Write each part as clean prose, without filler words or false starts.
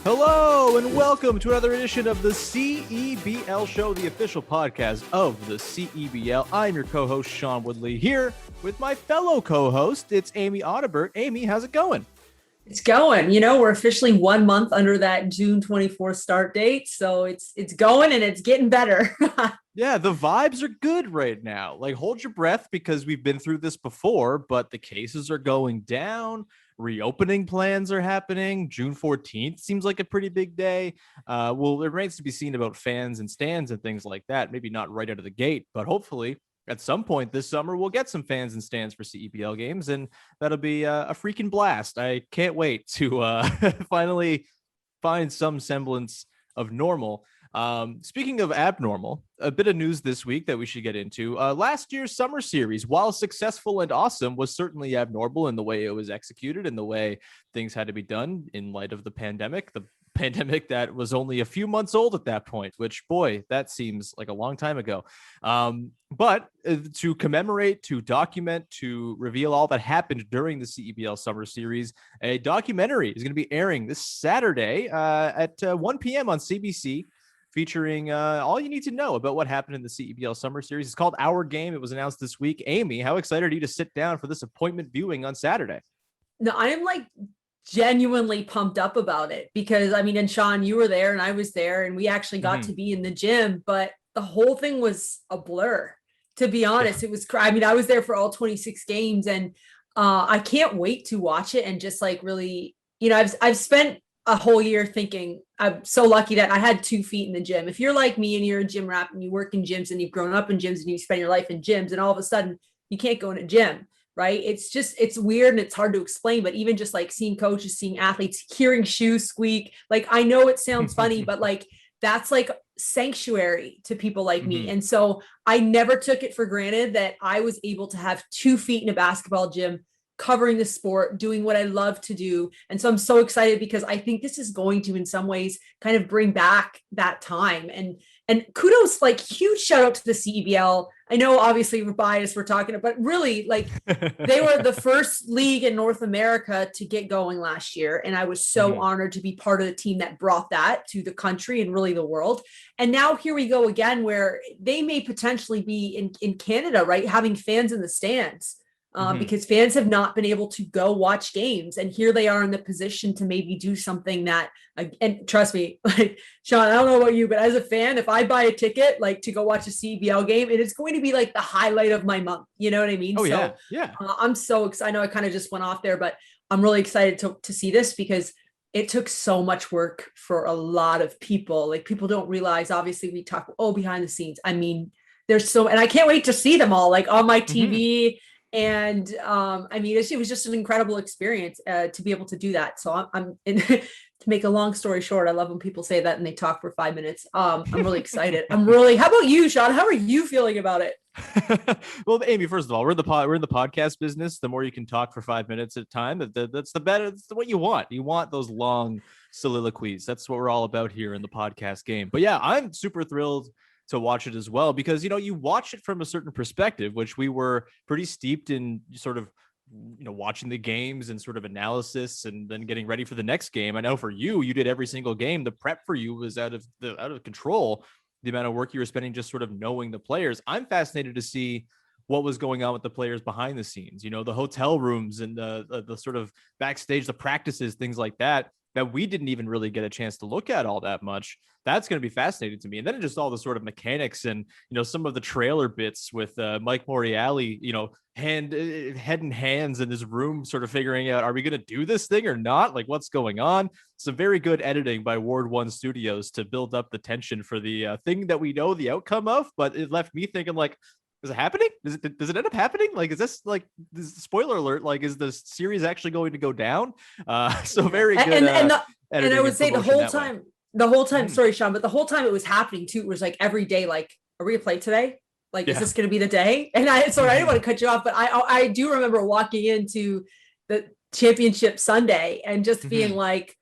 Hello and welcome to another edition of the CEBL Show, the official podcast of the CEBL. I'm your co-host, Sean Woodley, here with my fellow co-host. It's Amy Audibert. Amy, how's it going? It's going. We're officially 1 month under that June 24th start date. So it's going and it's getting better. Yeah, the vibes are good right now. Like, hold your breath because we've been through this before, but the cases are going down. Reopening plans are happening. June 14th seems like a pretty big day. Well, it remains to be seen about fans and stands and things like that. Maybe not right out of the gate, but hopefully at some point this summer, we'll get some fans and stands for CEBL games, and that'll be a freaking blast. I can't wait to finally find some semblance of normal. Speaking of abnormal, a bit of news this week that we should get into. Last year's summer series, while successful and awesome, was certainly abnormal in the way it was executed and the way things had to be done in light of the pandemic that was only a few months old at that point, which, boy, that seems like a long time ago. But to commemorate, to document, to reveal all that happened during the CEBL summer series, a documentary is going to be airing this Saturday at 1 p.m. on CBC, featuring all you need to know about what happened in the CEBL summer series. It's called Our Game. It was announced this week. Amy, how excited are you to sit down for this appointment viewing on Saturday? No, I'm like genuinely pumped up about it because and Sean, you were there and I was there and we actually got to be in the gym, but the whole thing was a blur. To be honest, It was, I was there for all 26 games and I can't wait to watch it and just like really, I've spent a whole year thinking I'm so lucky that I had 2 feet in the gym. If you're like me and you're a gym rat and you work in gyms and you've grown up in gyms and you spend your life in gyms and all of a sudden you can't go in a gym, right? It's weird and it's hard to explain, but even just like seeing coaches, seeing athletes, hearing shoes squeak, like I know it sounds funny, but like that's like sanctuary to people like me. And so I never took it for granted that I was able to have 2 feet in a basketball gym covering the sport, doing what I love to do. And so I'm so excited because I think this is going to, in some ways, kind of bring back that time. And kudos, like huge shout out to the CEBL. I know obviously we're biased, we're talking, but really like they were the first league in North America to get going last year. And I was so honored to be part of the team that brought that to the country and really the world. And now here we go again, where they may potentially be in Canada, right? Having fans in the stands. Because fans have not been able to go watch games. And here they are in the position to maybe do something that, and trust me, like Sean, I don't know about you, but as a fan, if I buy a ticket, like to go watch a CBL game, it is going to be like the highlight of my month. You know what I mean? Oh, so, yeah. I'm so excited. I know I kind of just went off there, but I'm really excited to see this because it took so much work for a lot of people. Like people don't realize, obviously we talk, behind the scenes. There's and I can't wait to see them all like on my TV. And it was just an incredible experience to be able to do that. So I'm to make a long story short, I love when people say that and they talk for 5 minutes. I'm really excited. How about you, Sean? How are you feeling about it? Well, Amy, first of all, we're in the podcast business. The more you can talk for 5 minutes at a time, that's the better. That's what you want. You want those long soliloquies. That's what we're all about here in the podcast game. But yeah, I'm super thrilled to watch it as well, because, you watch it from a certain perspective, which we were pretty steeped in sort of, watching the games and sort of analysis and then getting ready for the next game. I know for you did every single game. The prep for you was out of control. The amount of work you were spending just sort of knowing the players. I'm fascinated to see what was going on with the players behind the scenes, the hotel rooms and the sort of backstage, the practices, things like that we didn't even really get a chance to look at all that much. That's going to be fascinating to me. And then just all the sort of mechanics and, some of the trailer bits with Mike Morreale, head in hands in his room, sort of figuring out, are we going to do this thing or not? Like, what's going on? Some very good editing by Ward One Studios to build up the tension for the thing that we know the outcome of. But it left me thinking, like, is it happening? Does it end up happening? Like, is this like this spoiler alert? Like, is the series actually going to go down? So very good. And I would say the whole time, sorry, Sean, but the whole time it was happening too. It was like every day, like, are we gonna play today? Like, is this going to be the day? And I didn't want to cut you off, but I do remember walking into the championship Sunday and just being like,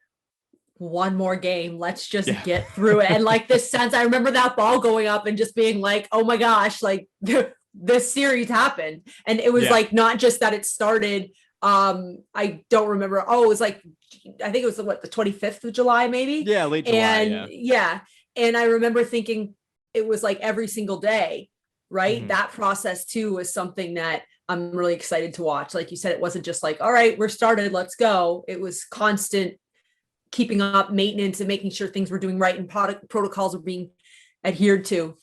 one more game. Let's just get through it. And like this sense, I remember that ball going up and just being like, oh my gosh, like this series happened. And it was like, not just that it started I don't remember. Oh, it was like, I think it was the 25th of July, maybe. Yeah, late July. And yeah. And I remember thinking it was like every single day, right? Mm-hmm. That process too was something that I'm really excited to watch. Like you said, it wasn't just like, all right, we're started, let's go. It was constant keeping up maintenance and making sure things were doing right and protocols were being adhered to.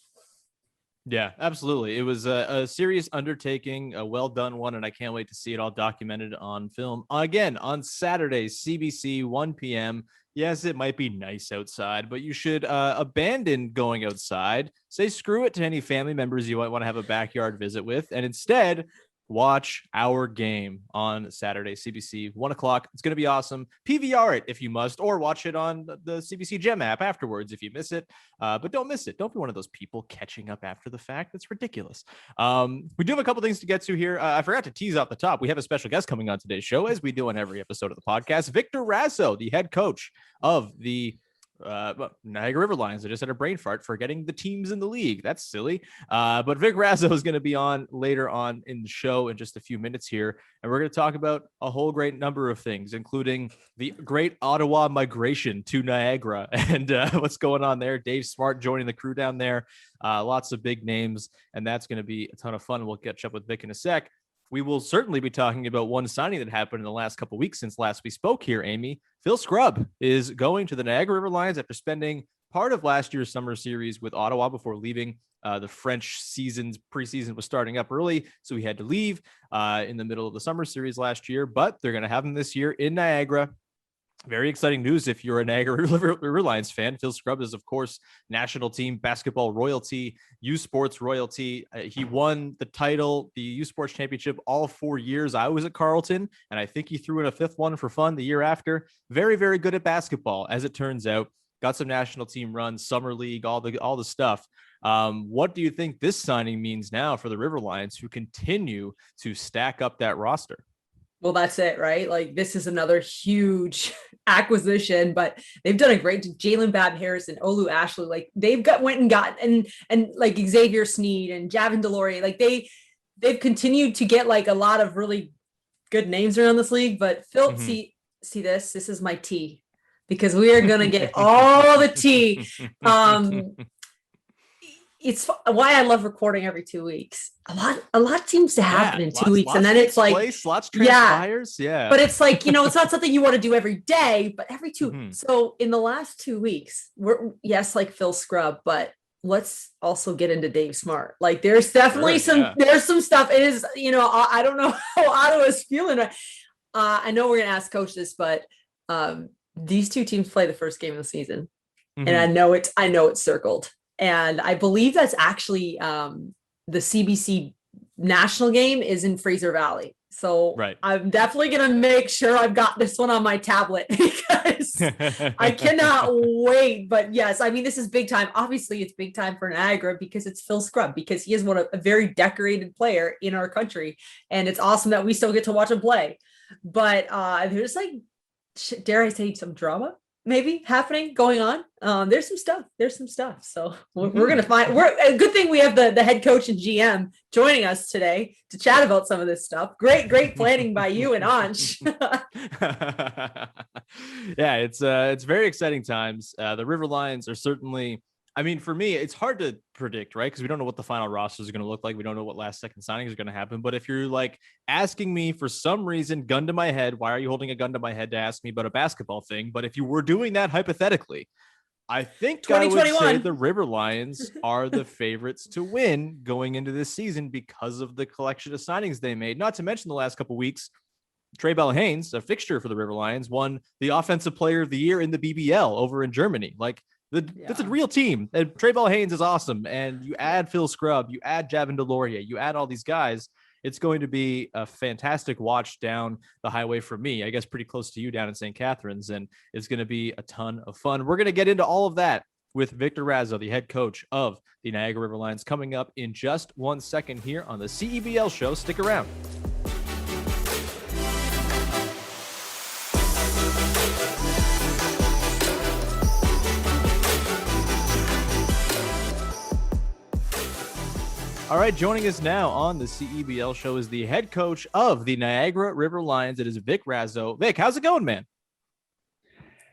Yeah, absolutely. It was a serious undertaking, a well done one, and I can't wait to see it all documented on film. Again, on Saturday, CBC, 1 p.m. Yes, it might be nice outside, but you should abandon going outside. Say screw it to any family members you might want to have a backyard visit with, and instead watch our game on Saturday, CBC, 1 o'clock. It's going to be awesome. PVR it if you must, or watch it on the CBC Gem app afterwards if you miss it. But don't miss it. Don't be one of those people catching up after the fact. That's ridiculous. We do have a couple things to get to here. I forgot to tease out the top. We have a special guest coming on today's show, as we do on every episode of the podcast. Victor Raso, the head coach of the Niagara River Lions. I just had a brain fart forgetting the teams in the league. That's silly. But Vic Raso is going to be on later on in the show in just a few minutes here. And we're going to talk about a whole great number of things, including the great Ottawa migration to Niagara and what's going on there. Dave Smart joining the crew down there. Lots of big names, and that's going to be a ton of fun. We'll catch up with Vic in a sec. We will certainly be talking about one signing that happened in the last couple of weeks since last we spoke here, Amy. Phil Scrubb is going to the Niagara River Lions after spending part of last year's summer series with Ottawa before leaving. The French preseason was starting up early, so he had to leave in the middle of the summer series last year, but they're going to have him this year in Niagara. Very exciting news if you're a Niagara River Lions fan. Phil Scrubb is, of course, national team basketball royalty, U Sports royalty. He won the title, the U Sports championship, all 4 years I was at Carleton, and I think he threw in a fifth one for fun the year after. Very, very good at basketball, as it turns out. Got some national team runs, summer league, all the stuff. What do you think this signing means now for the River Lions, who continue to stack up that roster? Well, that's it, right? Like, this is another huge acquisition, but they've done a great Jalen Bab-Harris and Olu Ashley. Like, they've went and got and like Xavier Snead and Javin Delorier. Like, they've continued to get like a lot of really good names around this league. But Phil, see this is my tea, because we are going to get all the tea. It's why I love recording every 2 weeks. A lot seems to happen in 2 weeks, and then it's like lots transpires. Yeah. But it's like, it's not something you want to do every day, but every two. So in the last 2 weeks, we're like Phil Scrubb, but let's also get into Dave Smart. Like, there's definitely there's some stuff. It is, I don't know how Ottawa's feeling. I know we're gonna ask Coach this, but these two teams play the first game of the season, and I know it's circled. And I believe that's actually the CBC national game is in Fraser Valley. So I'm definitely going to make sure I've got this one on my tablet, because I cannot wait. But yes, I mean, this is big time. Obviously, it's big time for Niagara because it's Phil Scrubb, because he is a very decorated player in our country. And it's awesome that we still get to watch him play. But there's like, dare I say, some drama maybe happening, going on. There's some stuff. So we're going to find, a good thing we have the head coach and GM joining us today to chat about some of this stuff. Great planning by you and Ansh. Yeah, it's very exciting times. The River Lions are certainly, I mean, for me, it's hard to predict, right? Because we don't know what the final rosters are going to look like. We don't know what last second signings are going to happen. But if you're like asking me for some reason, gun to my head, why are you holding a gun to my head to ask me about a basketball thing? But if you were doing that hypothetically, I think I would say the River Lions are the favorites to win going into this season because of the collection of signings they made. Not to mention the last couple of weeks, Bell-Haynes, a fixture for the River Lions, won the Offensive Player of the Year in the BBL over in Germany. Like, that's a real team. And Bell-Haynes is awesome. And you add Phil Scrubb, you add Javin Delorier, you add all these guys. It's going to be a fantastic watch down the highway for me, I guess pretty close to you down in St. Catharines. And it's going to be a ton of fun. We're going to get into all of that with Victor Raso, the head coach of the Niagara River Lions, coming up in just 1 second here on the CEBL show. Stick around. All right, joining us now on the CEBL show is the head coach of the Niagara River Lions. It is Vic Raso. Vic, how's it going, man?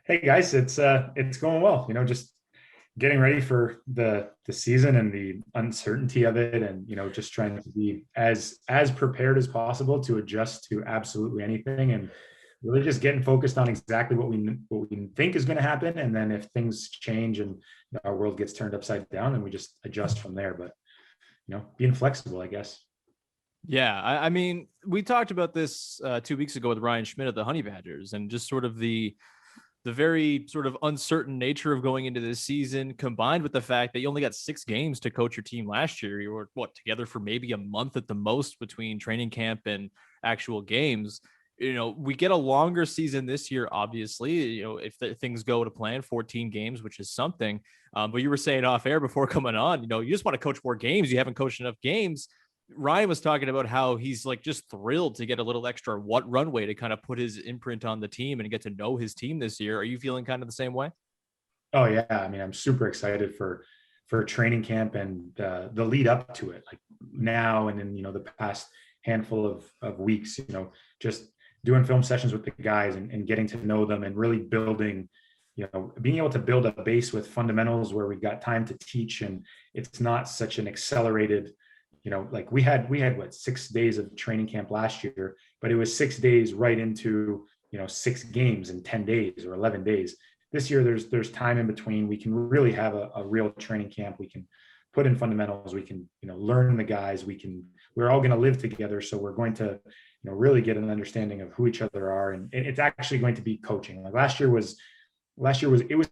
Hey guys, it's going well. Just getting ready for the season and the uncertainty of it, and just trying to be as prepared as possible to adjust to absolutely anything, and really just getting focused on exactly what we think is going to happen, and then if things change and our world gets turned upside down, then we just adjust from there. But being flexible, I guess. Yeah, I mean, we talked about this 2 weeks ago with Ryan Schmidt of the Honey Badgers, and just sort of the very sort of uncertain nature of going into this season, combined with the fact that you only got 6 games to coach your team last year. You were together for maybe a month at the most between training camp and actual games. We get a longer season this year, obviously, if things go to plan, 14 games, which is something. But you were saying off air before coming on, you just want to coach more games. You haven't coached enough games. Ryan was talking about how he's just thrilled to get a little extra runway to kind of put his imprint on the team and get to know his team this year. Are you feeling kind of the same way? Oh yeah. I mean, I'm super excited for training camp and the lead up to it, like now and in, the past handful of weeks, just doing film sessions with the guys and getting to know them and really building, being able to build a base with fundamentals where we've got time to teach, and it's not such an accelerated, like we had what, 6 days of training camp last year, but it was 6 days right into, 6 games in 10 days or 11 days. This year, there's time in between. We can really have a real training camp. We can put in fundamentals. We can, learn the guys. We're all going to live together. So we're going to, really get an understanding of who each other are. And it's actually going to be coaching. Like last year was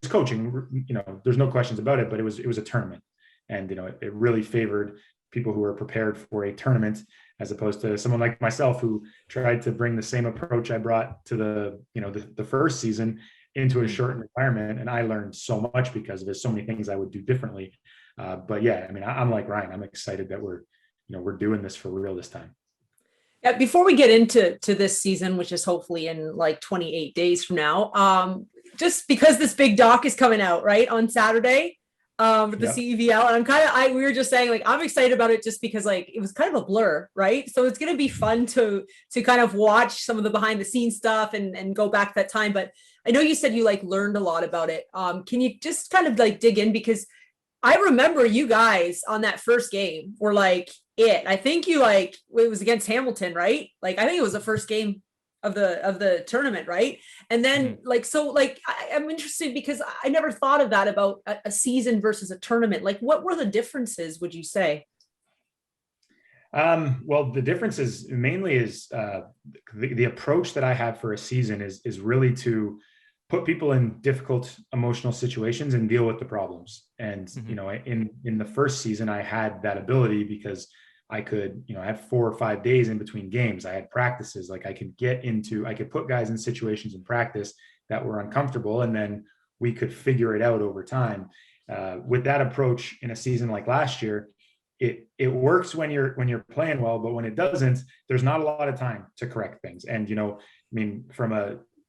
coaching, there's no questions about it, but it was a tournament. And, it really favored people who are prepared for a tournament, as opposed to someone like myself who tried to bring the same approach I brought to the first season into a shortened environment. And I learned so much because of it, so many things I would do differently. But yeah, I mean, I'm like Ryan, I'm excited that we're doing this for real this time. Yeah, before we get into this season, which is hopefully in 28 days from now, just because this big doc is coming out right on Saturday, with the CEBL, and we were just saying, I'm excited about it just because it was kind of a blur, right? So it's going to be fun to kind of watch some of the behind the scenes stuff and go back that time. But I know you said you learned a lot about it. Can you just kind of dig in, because I remember you guys on that first game were I think you it was against Hamilton, right? I think it was the first game of the tournament, right? And then I'm interested because I never thought of that about a season versus a tournament. What were the differences, would you say? Well, the difference is mainly the approach that I have for a season is really to put people in difficult emotional situations and deal with the problems. And, in the first season, I had that ability because I could, I had 4 or 5 days in between games. I had practices, I could put guys in situations in practice that were uncomfortable, and then we could figure it out over time. With that approach in a season like last year, it works when you're playing well, but when it doesn't, there's not a lot of time to correct things. And,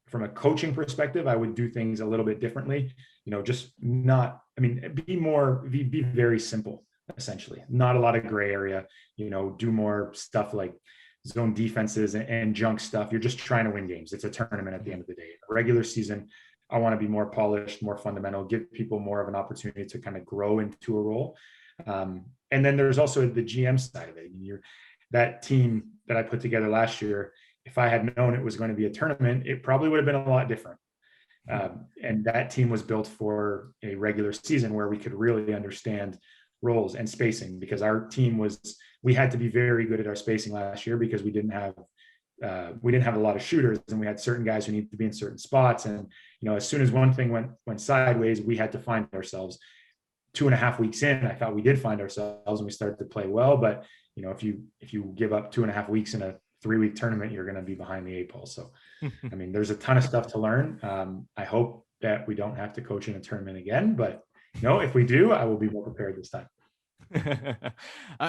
from a coaching perspective, I would do things a little bit differently, be very simple, essentially, not a lot of gray area, do more stuff like zone defenses and junk stuff. You're just trying to win games. It's a tournament at the end of the day. A regular season, I want to be more polished, more fundamental, give people more of an opportunity to kind of grow into a role. And then there's also the GM side of it. That team that I put together last year, if I had known it was going to be a tournament, it probably would have been a lot different. And that team was built for a regular season where we could really understand roles and spacing, because our team we had to be very good at our spacing last year because we didn't have a lot of shooters, and we had certain guys who needed to be in certain spots. And, as soon as one thing went sideways, we had to find ourselves. 2.5 weeks in, I thought we did find ourselves and we started to play well. But, if you give up 2.5 weeks in a 3-week tournament, you're going to be behind the 8 ball. So, I mean, there's a ton of stuff to learn. I hope that we don't have to coach in a tournament again, but if we do, I will be more prepared this time.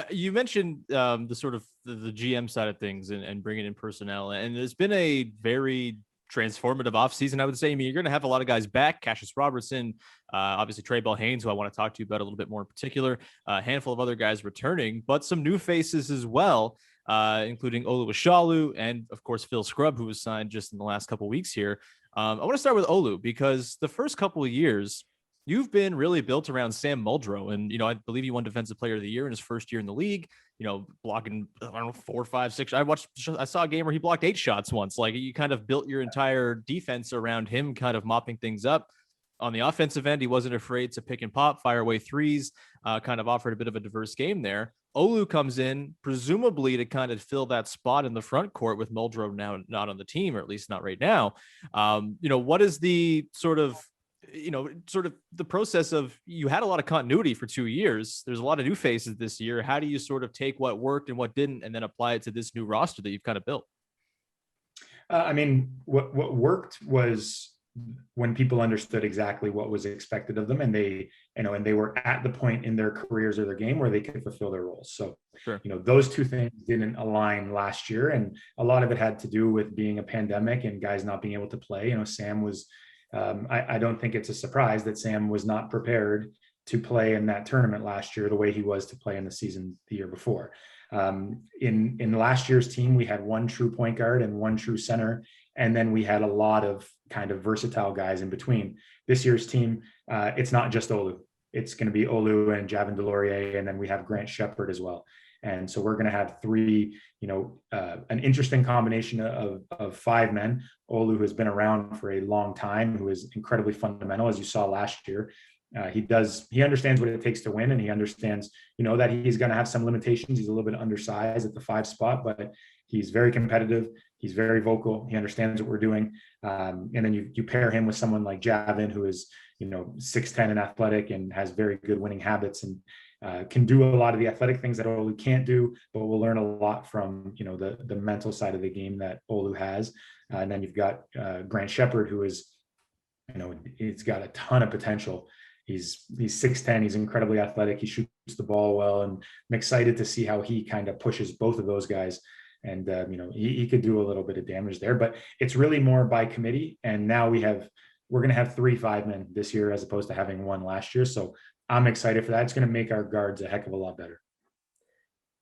You mentioned the sort of the GM side of things and bringing in personnel, and it's been a very transformative offseason, I would say. I mean, you're going to have a lot of guys back. Cassius Robertson, obviously Trey Bell-Haynes, who I want to talk to you about a little bit more in particular, a handful of other guys returning, but some new faces as well, including Olu Ashalu and, of course, Phil Scrubb, who was signed just in the last couple of weeks here. I want to start with Olu because the first couple of years, you've been really built around Sam Muldrow. And, I believe he won Defensive Player of the Year in his first year in the league, blocking, 4, 5, 6. I saw a game where he blocked 8 shots once. Like, you kind of built your entire defense around him, kind of mopping things up. On the offensive end, he wasn't afraid to pick and pop, fire away threes, kind of offered a bit of a diverse game there. Olu comes in, presumably to kind of fill that spot in the front court with Muldrow now not on the team, or at least not right now. What is the sort of the process of, you had a lot of continuity for 2 years. There's a lot of new faces this year. How do you sort of take what worked and what didn't, and then apply it to this new roster that you've kind of built? What worked was when people understood exactly what was expected of them, and they were at the point in their careers or their game where they could fulfill their roles. So, sure. Those two things didn't align last year. And a lot of it had to do with being a pandemic and guys not being able to play. Sam was, I don't think it's a surprise that Sam was not prepared to play in that tournament last year the way he was to play in the season the year before. In last year's team, we had one true point guard and one true center, and then we had a lot of kind of versatile guys in between. This year's team, it's not just Olu. It's going to be Olu and Javin Delorier, and then we have Grant Shepard as well. And so we're going to have 3, an interesting combination of 5 men. Olu has been around for a long time, who is incredibly fundamental, as you saw last year. He understands what it takes to win, and he understands, that he's going to have some limitations. He's a little bit undersized at the 5 spot, but he's very competitive. He's very vocal. He understands what we're doing. And then you pair him with someone like Javin, who is, 6'10" and athletic and has very good winning habits, and can do a lot of the athletic things that Olu can't do, but we'll learn a lot from, the mental side of the game that Olu has. And then you've got Grant Shepard, who is, he's got a ton of potential. He's 6'10", he's incredibly athletic. He shoots the ball well, and I'm excited to see how he kind of pushes both of those guys. And, he could do a little bit of damage there, but it's really more by committee. And now we're going to have 3 5-men this year, as opposed to having 1 last year. So I'm excited for that. It's going to make our guards a heck of a lot better.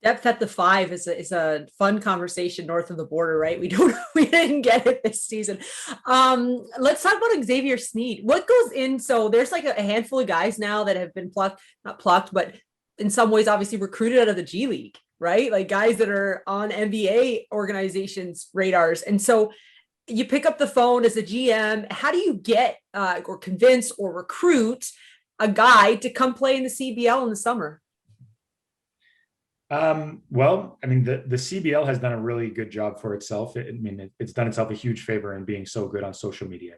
Depth at the 5 is a fun conversation north of the border, right? We didn't get it this season. Let's talk about Xavier Snead. What goes in? So there's like a handful of guys now that have been not plucked, but in some ways, obviously recruited out of the G League, right? Like guys that are on NBA organizations' radars. And so you pick up the phone as a GM. How do you get or convince or recruit a guy to come play in the CBL in the summer? Well, the CBL has done a really good job for itself. It's done itself a huge favor in being so good on social media.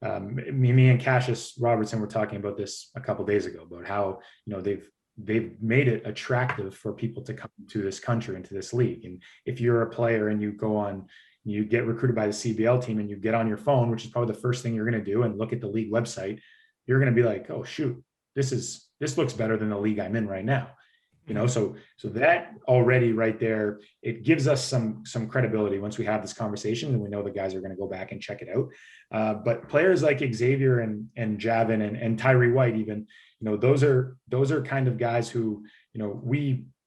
Me and Cassius Robertson were talking about this a couple of days ago, about how, they've made it attractive for people to come to this country and to this league. And if you're a player and you get recruited by the CBL team, and you get on your phone, which is probably the first thing you're going to do, and look at the league website, you're going to be like, oh shoot, this looks better than the league I'm in right now. So that already right there, it gives us some credibility once we have this conversation, and we know the guys are going to go back and check it out. But players like Xavier and Javin and Tyree White, even, those are kind of guys who,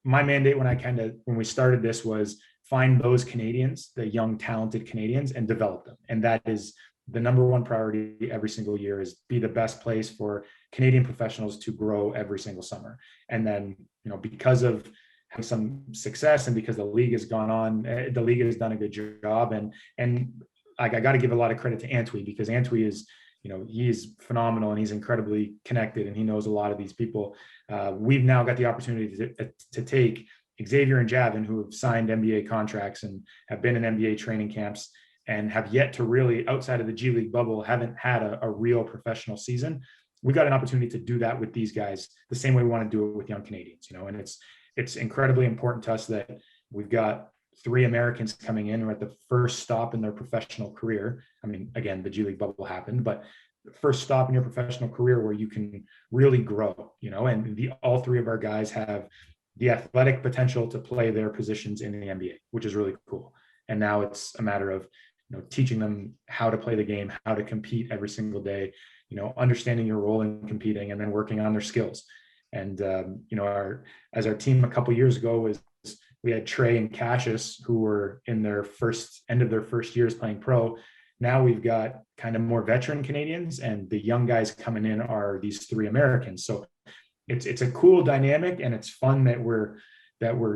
my mandate when we started this was find those Canadians, the young, talented Canadians, and develop them. And that is the number one priority every single year, is be the best place for Canadian professionals to grow every single summer. And then, because of having some success, and because the league has gone on, the league has done a good job. And I got to give a lot of credit to Antwi, because Antwi is, he's phenomenal, and he's incredibly connected, and he knows a lot of these people. We've now got the opportunity to take Xavier and Javin, who have signed NBA contracts and have been in NBA training camps, and have yet to really, outside of the G League bubble, haven't had a real professional season. We got an opportunity to do that with these guys the same way we want to do it with young Canadians, and it's incredibly important to us that we've got 3 Americans coming in who are at the first stop in their professional career. Again, the G League bubble happened, but the first stop in your professional career where you can really grow, and all 3 of our guys have the athletic potential to play their positions in the NBA, which is really cool. And now it's a matter of, teaching them how to play the game, how to compete every single day, understanding your role in competing, and then working on their skills. And as our team a couple years ago was, we had Trey and Cassius, who were in their end of their first years playing pro. Now we've got kind of more veteran Canadians, and the young guys coming in are these 3 Americans. So it's a cool dynamic, and it's fun that we're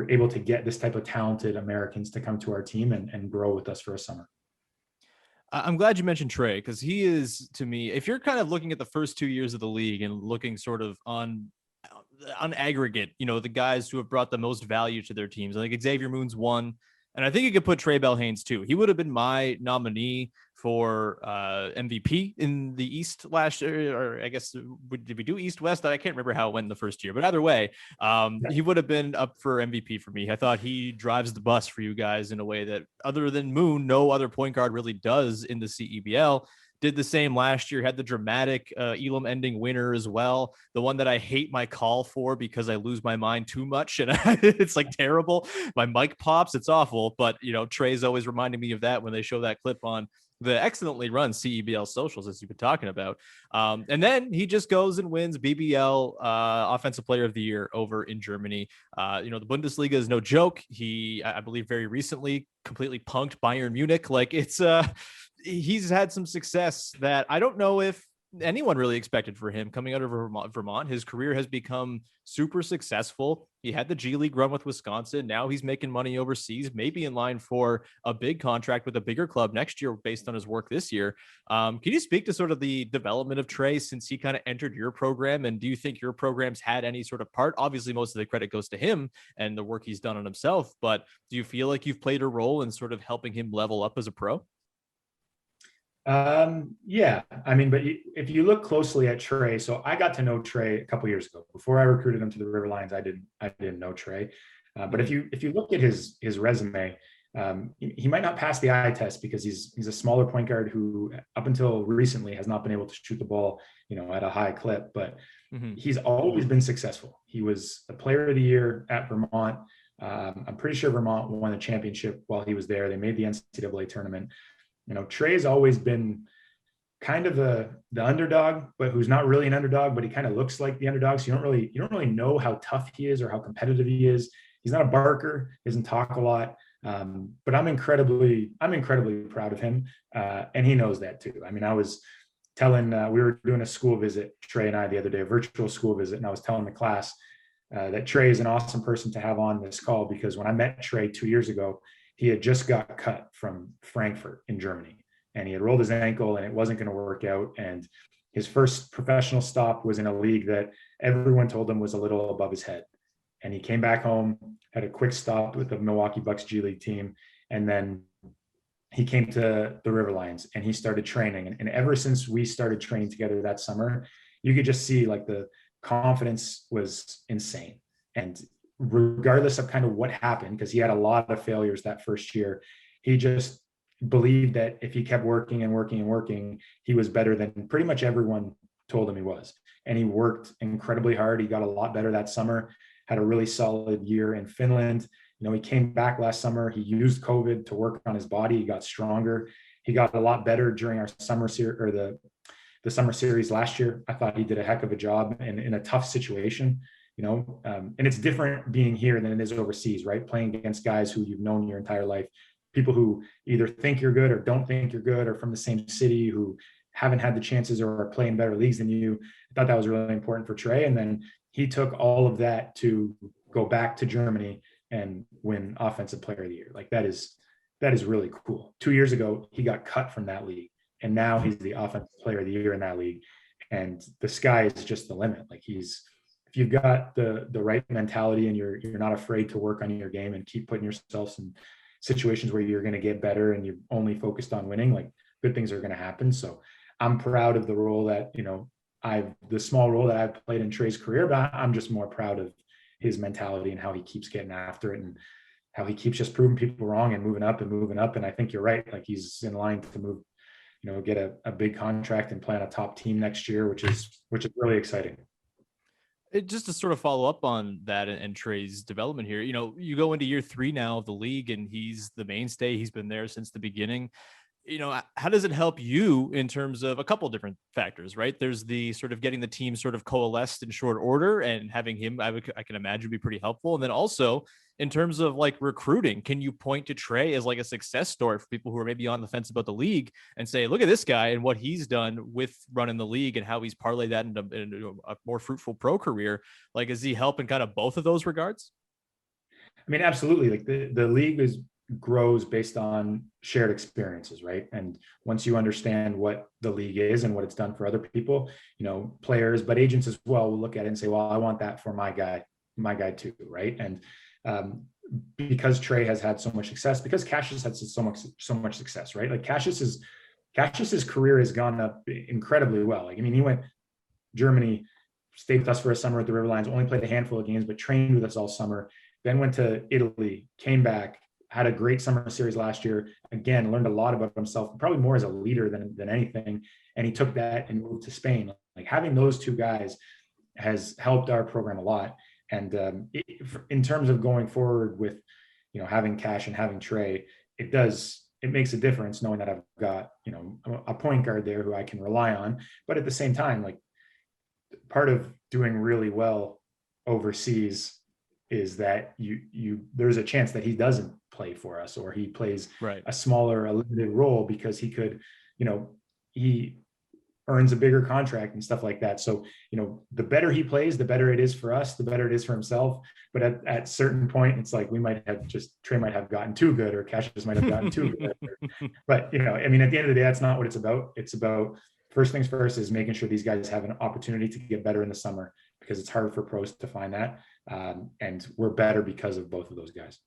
able to get this type of talented Americans to come to our team and grow with us for a summer. I'm glad you mentioned Trey, because he is, to me, if you're kind of looking at the first 2 years of the league and looking sort of on aggregate, the guys who have brought the most value to their teams, I think Xavier Moon's one, and I think you could put Trey Bell-Haynes too. He would have been my nominee for MVP in the East last year, or I guess, did we do East-West? I can't remember how it went in the first year, but either way, he would have been up for MVP for me. I thought he drives the bus for you guys in a way that, other than Moon, no other point guard really does in the CEBL. Did the same last year, had the dramatic Elam ending winner as well. The one that I hate my call for because I lose my mind too much and it's like terrible. My mic pops, it's awful. But, Trey's always reminding me of that when they show that clip on the excellently run CEBL socials, as you've been talking about. And then he just goes and wins BBL Offensive Player of the Year over in Germany. The Bundesliga is no joke. He, I believe, very recently completely punked Bayern Munich. Like, it's he's had some success that I don't know if anyone really expected for him coming out of Vermont. His career has become super successful. He had the G League run with Wisconsin. Now he's making money overseas, maybe in line for a big contract with a bigger club next year based on his work this year. Can you speak to sort of the development of Trey since he kind of entered your program? And do you think your program's had any sort of part? Obviously, most of the credit goes to him and the work he's done on himself, but do you feel like you've played a role in sort of helping him level up as a pro? Yeah, I mean, but if you look closely at Trey, so I got to know Trey a couple years ago. Before I recruited him to the River Lions, I didn't know Trey. But if you look at his resume, he might not pass the eye test because he's a smaller point guard who up until recently has not been able to shoot the ball, at a high clip, but he's always been successful. He was the player of the year at Vermont. I'm pretty sure Vermont won the championship while he was there. They made the NCAA tournament. Trey's always been kind of the underdog, but who's not really an underdog, but he kind of looks like the underdog. So you don't really know how tough he is or how competitive he is. He's not a barker, he doesn't talk a lot. But I'm incredibly proud of him. And he knows that too. I mean, I was telling, we were doing a school visit, Trey and I, the other day, a virtual school visit. And I was telling the class that Trey is an awesome person to have on this call, because when I met Trey 2 years ago, he had just got cut from Frankfurt in Germany, and he had rolled his ankle and it wasn't going to work out. And his first professional stop was in a league that everyone told him was a little above his head. And he came back home, had a quick stop with the Milwaukee Bucks G League team. And then he came to the River Lions and he started training. And ever since we started training together that summer, you could just see like the confidence was insane. And regardless of kind of what happened, because he had a lot of failures that first year, he just believed that if he kept working and working and working, he was better than pretty much everyone told him he was. And he worked incredibly hard. He got a lot better that summer, had a really solid year in Finland. He came back last summer. He used COVID to work on his body. He got stronger. He got a lot better during our summer series, or the summer series last year. I thought he did a heck of a job in a tough situation. And it's different being here than it is overseas, right? Playing against guys who you've known your entire life, people who either think you're good or don't think you're good, or from the same city who haven't had the chances or are playing better leagues than you. I thought that was really important for Trey. And then he took all of that to go back to Germany and win Offensive Player of the Year. Like that is really cool. 2 years ago, he got cut from that league, and now he's the Offensive Player of the Year in that league. And the sky is just the limit. Like if you've got the right mentality and you're not afraid to work on your game and keep putting yourself in situations where you're going to get better and you're only focused on winning, like good things are going to happen. So I'm proud of the role that, the small role that I've played in Trey's career, but I'm just more proud of his mentality and how he keeps getting after it and how he keeps just proving people wrong and moving up and moving up. And I think you're right. Like he's in line to move, get a big contract and play on a top team next year, which is really exciting. Just to sort of follow up on that and Trey's development here, you go into year 3 now of the league and he's the mainstay. He's been there since the beginning. how does it help you in terms of a couple different factors, right? There's the sort of getting the team sort of coalesced in short order, and having him, I can imagine, be pretty helpful. And then also in terms of like recruiting, can you point to Trey as like a success story for people who are maybe on the fence about the league and say, look at this guy and what he's done with running the league and how he's parlayed that into a more fruitful pro career? Like, is he help in kind of both of those regards? I mean, absolutely. Like the league grows based on shared experiences, right? And once you understand what the league is and what it's done for other people, players, but agents as well, will look at it and say, well, I want that for my guy too, right? And because Trey has had so much success, because Cassius had so much success, right? Like Cassius's career has gone up incredibly well. Like, I mean, he went Germany, stayed with us for a summer at the River Lions, only played a handful of games, but trained with us all summer, then went to Italy, came back, had a great summer series last year. Again, learned a lot about himself, probably more as a leader than anything. And he took that and moved to Spain. Like, having those two guys has helped our program a lot. And in terms of going forward with, having Cash and having Trey, it makes a difference knowing that I've got, a point guard there who I can rely on. But at the same time, like, part of doing really well overseas is that there's a chance that he doesn't play for us, or he plays a limited role because he could, he earns a bigger contract and stuff like that. So, the better he plays, the better it is for us, the better it is for himself. But at certain point, it's like Trey might have gotten too good, or Cassius might have gotten too good. But, I mean, at the end of the day, that's not what it's about. It's about, first things first, is making sure these guys have an opportunity to get better in the summer, because it's hard for pros to find that. And we're better because of both of those guys.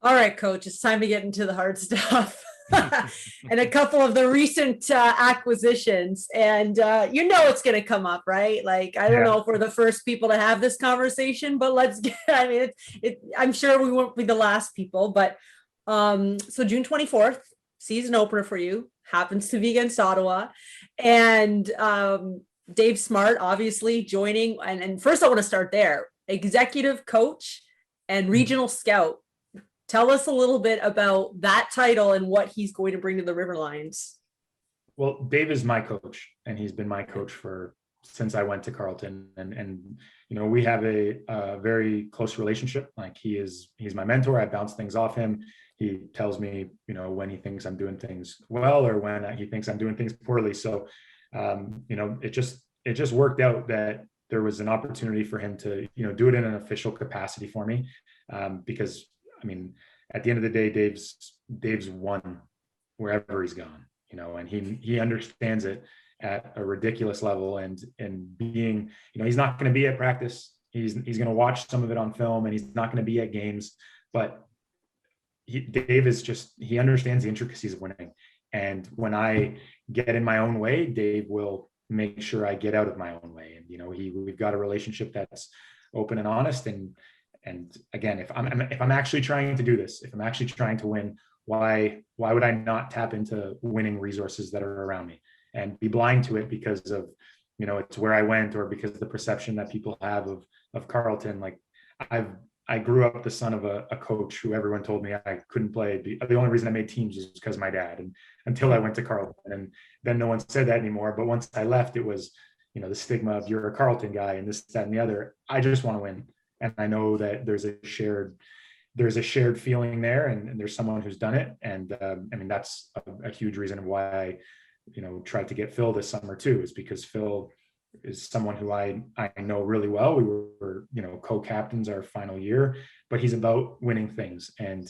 All right, Coach, it's time to get into the hard stuff. And a couple of the recent acquisitions, and it's going to come up, right? Like, I don't know if we're the first people to have this conversation, but I'm sure we won't be the last people. But so June 24th, season opener for you, happens to be against Ottawa, and Dave Smart obviously joining. And first, I want to start there. Executive coach and regional scout. Tell us a little bit about that title and what he's going to bring to the River Lions. Well, Dave is my coach, and he's been my coach since I went to Carleton, and we have a very close relationship. Like, he's my mentor. I bounce things off him. He tells me, when he thinks I'm doing things well, or when he thinks I'm doing things poorly. So, it just worked out that there was an opportunity for him to, do it in an official capacity for me, because, I mean, at the end of the day, Dave's won wherever he's gone, and he understands it at a ridiculous level. And being, he's not going to be at practice. He's going to watch some of it on film, and he's not going to be at games. But Dave he understands the intricacies of winning. And when I get in my own way, Dave will make sure I get out of my own way. And, we've got a relationship that's open and honest. And again, if I'm actually trying to do this, if I'm actually trying to win, why would I not tap into winning resources that are around me and be blind to it because of, it's where I went, or because of the perception that people have of Carleton. Like, I grew up the son of a coach who everyone told me I couldn't play. The only reason I made teams was because of my dad, and until I went to Carleton, and then no one said that anymore. But once I left, it was, the stigma of, you're a Carleton guy and this, that, and the other. I just want to win. And I know that there's a shared feeling there, and there's someone who's done it. And I mean, that's a huge reason why I, tried to get Phil this summer too, is because Phil is someone who I know really well. We were, co-captains our final year, but he's about winning things. And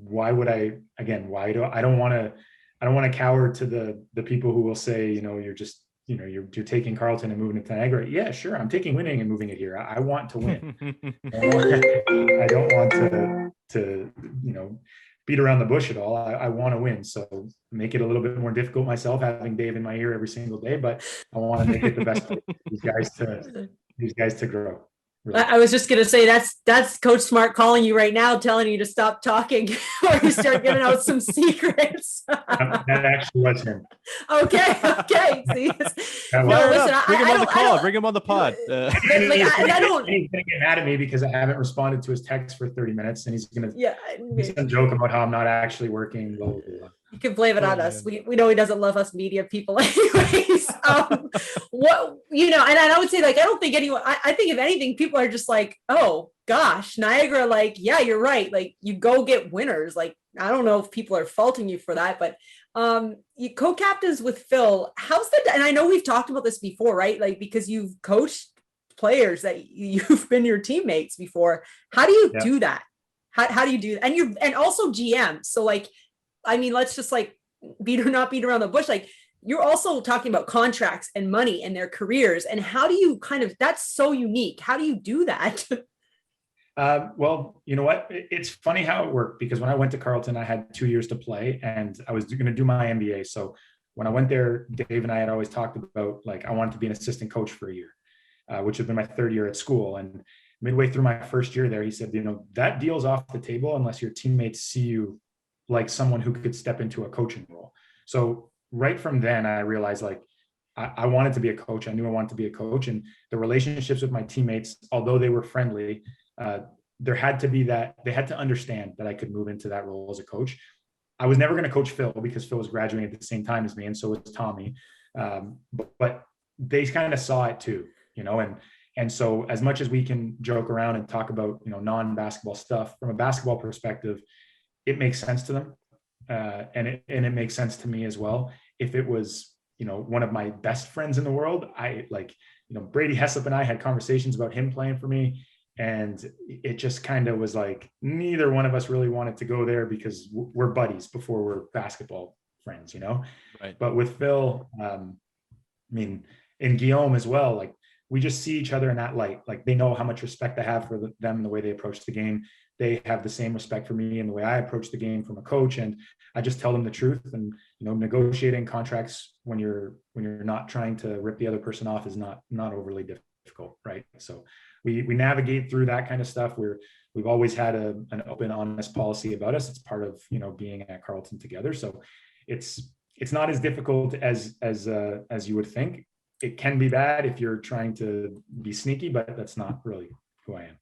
why would I don't want to cower to the people who will say, you're just, you're taking Carleton and moving it to Niagara. Yeah, sure. I'm taking winning and moving it here. I want to win. I don't want to beat around the bush at all. I want to win. So make it a little bit more difficult myself, having Dave in my ear every single day, but I want to make it the best for these guys to grow. really. I was just gonna say that's Coach Smart calling you right now, telling you to stop talking or you start giving out some secrets. That actually was him. Okay. See, That no, was- listen, Bring him on the I call. don't- Bring him on the pod. I don't. He's gonna get mad at me because I haven't responded to his text for 30 minutes, and he's gonna Yeah, some joke about how I'm not actually working. Blah, blah, blah. you can blame it on Oh, us. We know he doesn't love us media people anyways. What, and I would say, like, I don't think anyone, I think if anything, people are just like, oh gosh, Niagara, like, yeah, you're right. Like, you go get winners. Like, I don't know if people are faulting you for that, but you co-captains with Phil, how's that? And I know we've talked about this before, right? Like, because you've coached players that you've been your teammates before. How do you do that? How do you do that? And also GM. So, like, I mean, let's just like beat around the bush. Like, you're also talking about contracts and money and their careers. And how do you that's so unique. How do you do that? Well, you know what? It's funny how it worked, because when I went to Carleton, I had 2 years to play and I was going to do my MBA. So when I went there, Dave and I had always talked about, like, I wanted to be an assistant coach for a year, which had been my third year at school. And midway through my first year there, he said, that deal's off the table unless your teammates see you like someone who could step into a coaching role. So right from then, I realized, like, I wanted to be a coach. I knew I wanted to be a coach, and the relationships with my teammates, although they were friendly, there had to be that they had to understand that I could move into that role as a coach. I was never going to coach Phil because Phil was graduating at the same time as me, and so was Tommy. But they kind of saw it too, and so as much as we can joke around and talk about, non-basketball stuff, from a basketball perspective, it makes sense to them. And it makes sense to me as well. If it was, one of my best friends in the world, Brady Heslop and I had conversations about him playing for me. And it just kind of was like, neither one of us really wanted to go there because we're buddies before we're basketball friends, Right. But with Phil, and Guillaume as well, like, we just see each other in that light. Like, they know how much respect I have for them and the way they approach the game. They have the same respect for me and the way I approach the game from a coach. And I just tell them the truth. And, negotiating contracts when you're not trying to rip the other person off is not overly difficult. Right. So we navigate through that kind of stuff. We've always had an open, honest policy about us. It's part of, being at Carleton together. So it's not as difficult as you would think. It can be bad if you're trying to be sneaky, but that's not really who I am.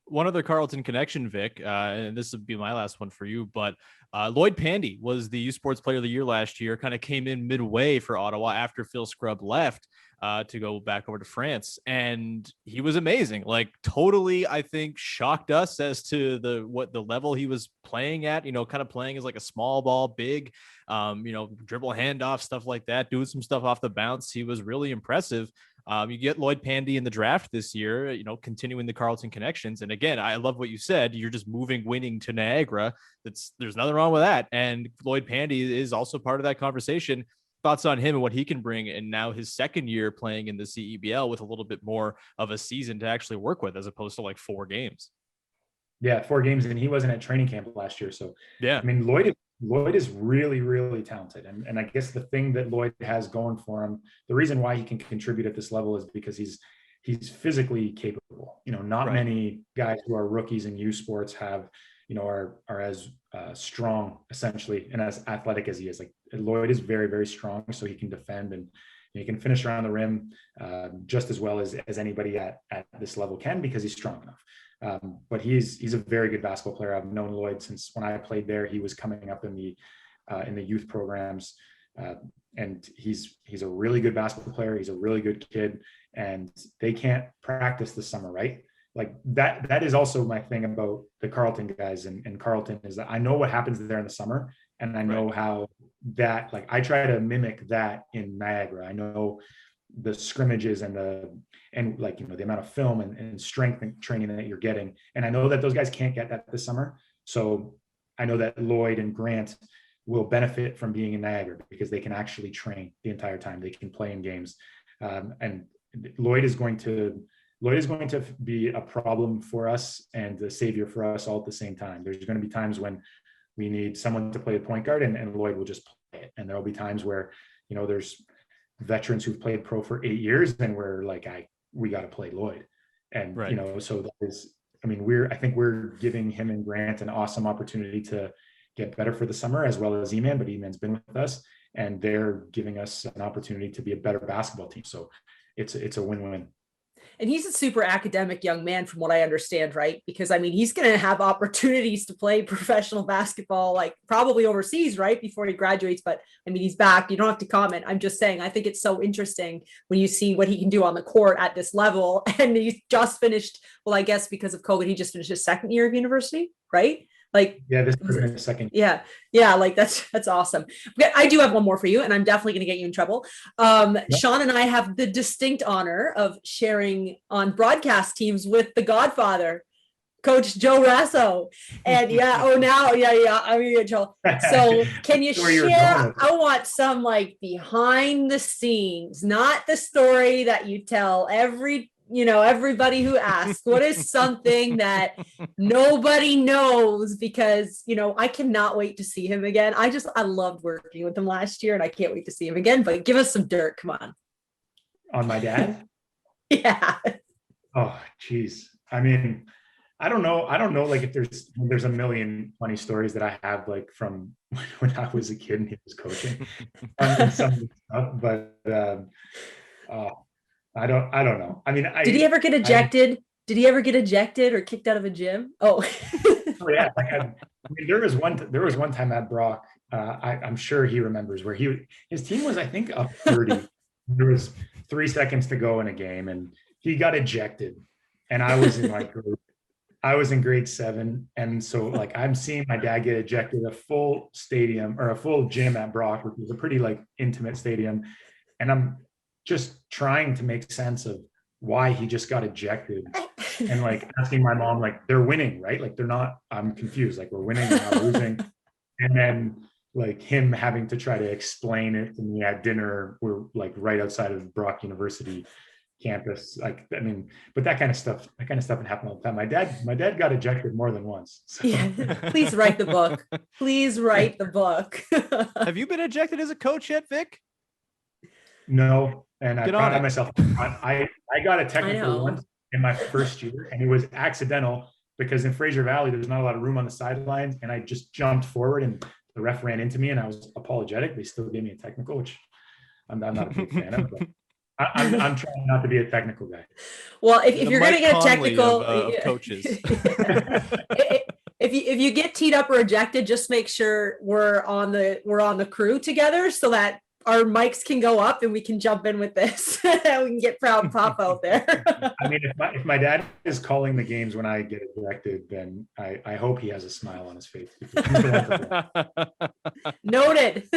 One other Carleton connection, Vic, and this would be my last one for you, but Lloyd Pandy was the U Sports Player of the Year last year, kind of came in midway for Ottawa after Phil Scrubb left to go back over to France. And he was amazing, like, totally, I think, shocked us as to the level he was playing at, kind of playing as like a small ball, big, dribble handoff, stuff like that, doing some stuff off the bounce. He was really impressive. You get Lloyd Pandy in the draft this year, continuing the Carleton connections. And again, I love what you said. You're just moving winning to Niagara. There's nothing wrong with that. And Lloyd Pandy is also part of that conversation. Thoughts on him and what he can bring, and now his second year playing in the CEBL with a little bit more of a season to actually work with, as opposed to like 4 games. Yeah, 4 games, and he wasn't at training camp last year. So yeah, Lloyd is really, really talented. And I guess the thing that Lloyd has going for him, the reason why he can contribute at this level is because he's physically capable. Not many guys who are rookies in U Sports have, are as strong essentially and as athletic as he is. Like, Lloyd is very, very strong, so he can defend and he can finish around the rim just as well as anybody at this level can, because he's strong enough. But he's a very good basketball player. I've known Lloyd since when I played there. He was coming up in the youth programs, and he's a really good basketball player. He's a really good kid, and they can't practice this summer, right? Like, that is also my thing about the Carleton guys and Carleton, is that I know what happens there in the summer, and I know how that, like, I try to mimic that in Niagara. I know the scrimmages and the amount of film and strength and training that you're getting. And I know that those guys can't get that this summer. So I know that Lloyd and Grant will benefit from being in Niagara because they can actually train the entire time. They can play in games. And Lloyd is going to be a problem for us and the savior for us all at the same time. There's going to be times when we need someone to play the point guard, and Lloyd will just play it. And there'll be times where, there's veterans who've played pro for 8 years and we're like, we got to play Lloyd. And, Right. you know, so that is, I mean, I think we're giving him and Grant an awesome opportunity to get better for the summer, as well as E-Man, but E-Man's been with us and they're giving us an opportunity to be a better basketball team. So it's a win-win. And he's a super academic young man from what I understand, right? Because I mean, he's going to have opportunities to play professional basketball, like probably overseas, right? Before he graduates. But I mean, he's back. You don't have to comment. I'm just saying, I think it's so interesting when you see what he can do on the court at this level. And he's just finished, well, I guess because of COVID, he just finished his second year of university, right? Like, yeah, this is the second. Yeah. Like that's awesome. Okay, I do have one more for you, and I'm definitely going to get you in trouble. Sean and I have the distinct honor of sharing on broadcast teams with the Godfather, Coach Joe Raso. And I'm going to get trouble. So can you share? I want some like behind the scenes, not the story that you tell everybody who asks. What is something that nobody knows? Because, I cannot wait to see him again. I loved working with him last year and I can't wait to see him again, but give us some dirt. Come on. On my dad? Yeah. Oh, geez. I mean, I don't know. Like if there's a million funny stories that I have, like from when I was a kid and he was coaching some of the stuff, but I don't know. I mean, did he ever get ejected? Did he ever get ejected or kicked out of a gym? Oh, oh yeah. Like I mean, there was one time at Brock. I'm sure he remembers where his team was, I think, up 30. There was 3 seconds to go in a game, and he got ejected. And I was in grade 7, and so like I'm seeing my dad get ejected, a full stadium or a full gym at Brock, which was a pretty like intimate stadium, and I'm just trying to make sense of why he just got ejected and like asking my mom, like, they're winning, right? Like they're not, I'm confused. Like we're winning, we're not losing. And then like him having to try to explain it to me at dinner. We're like right outside of Brock University campus. Like, I mean, but that kind of stuff would happen all the time. My dad got ejected more than once. So. Yeah. Please write the book. Please write the book. Have you been ejected as a coach yet, Vic? No. And I found myself, I got a technical once in my first year, and it was accidental because in Fraser Valley, there's not a lot of room on the sidelines. And I just jumped forward and the ref ran into me and I was apologetic. They still gave me a technical, which I'm not a big fan of, but I'm trying not to be a technical guy. Well, if you're going to get a technical of coaches, if you get teed up or ejected, just make sure we're on the crew together so that our mics can go up and we can jump in with this. We can get Proud Pop out there. I mean, if my dad is calling the games when I get ejected, then I hope he has a smile on his face. Noted.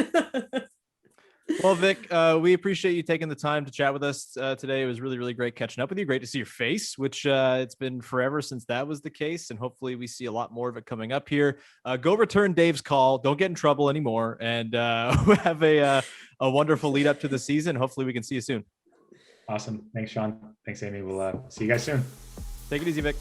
Well, Vic, we appreciate you taking the time to chat with us today. It was really, really great catching up with you. Great to see your face, which it's been forever since that was the case. And hopefully we see a lot more of it coming up here. Go return Dave's call. Don't get in trouble anymore. And have a wonderful lead up to the season. Hopefully we can see you soon. Awesome. Thanks, Sean. Thanks, Amy. We'll see you guys soon. Take it easy, Vic.